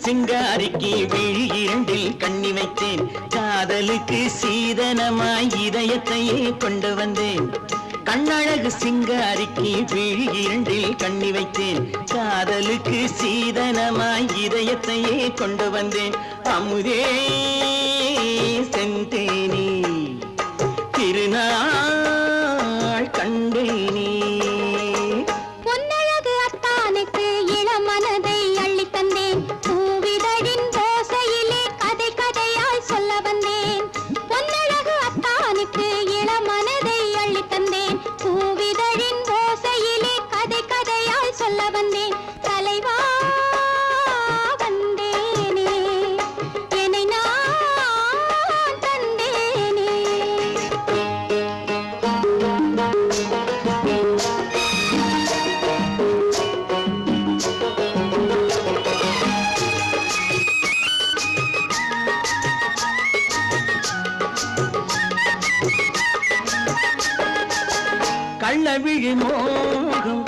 சிங்காரிக்கு விழி இரண்டில் கண்ணி வைத்தேன், காதலுக்கு சீதனமாய் இதயத்தையே கொண்டு வந்தேன். கண்ணழகு சிங்காரிக்கு விழி இரண்டில் கண்ணி வைத்தேன், காதலுக்கு சீதனமாய் இதயத்தையே கொண்டு வந்தேன். அமுதே செந்தேனே திருநாள் கண்டேனே. கள்ளவிழி மோகம்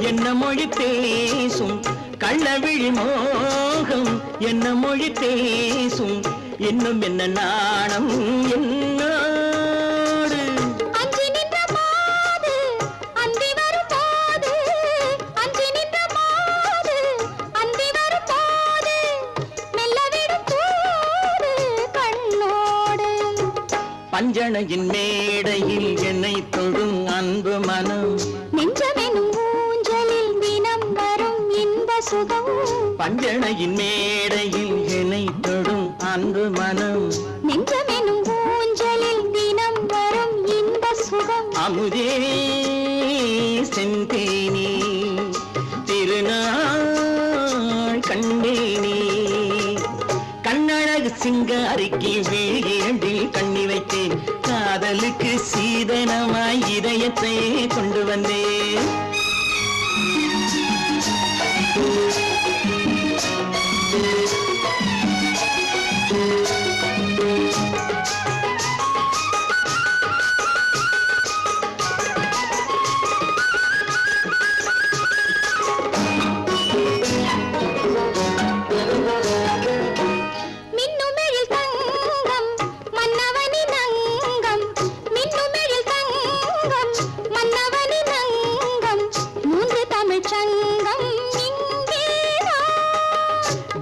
என்ன மொழி பேசும், கள்ளவிழி மோகம் என்ன மொழி பேசும், இன்னும் என்ன நாணம் என்னோடு. அஞ்சி நின்ற மாது அந்தி வரும் போது, அஞ்சி நின்ற மாது அந்தி வரும் போது, மெல்ல விடும் போது கண்ணோடு. பஞ்சணையின் மேடையில் என்னை தொடும் அன்பு மனம், நெஞ்சமெனும் ஊஞ்சலில் தினம் வரும் இன்ப சுகம். பஞ்சணையின் மேடையில் என்னை தொடும் அன்பு மனம், நெஞ்சமெனும் ஊஞ்சலில் தினம் வரும் இன்ப சுகம். அமுதே செந்தேனே திருநாள் கண்டேனே. கண்ணழகு சிங்காரிக்கு விழி இரண்டில் கண்ணி வைத்தேன், காதலுக்கு சீதனமாய் இதயத்தை கொண்டு வந்தேன்.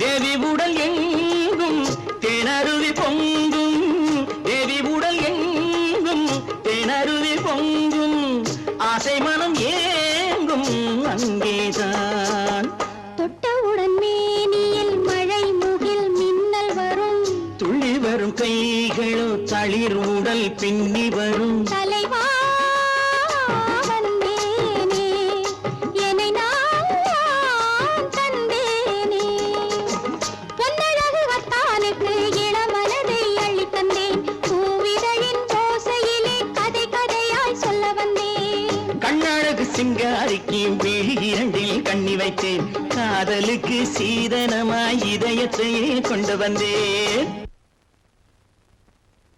தேவி உடல் எங்கும் தேனருவி பொங்கும், தேவி உடல் எங்கும் தேனருவி பொங்கும், ஆசை மனம் ஏங்கும் அங்கேதான். தொட்டவுடன் மேனியில் மழை முகில் மின்னல் வரும், துள்ளி வரும் கைகளோ தளிர் உடல் பின்னி வரும். தலைவா சிங்காரிக்கு விழி இரண்டில் கண்ணி வைத்தேன், காதலுக்கு சீதனமாய் இதயத்தையே கொண்டு வந்தேன்.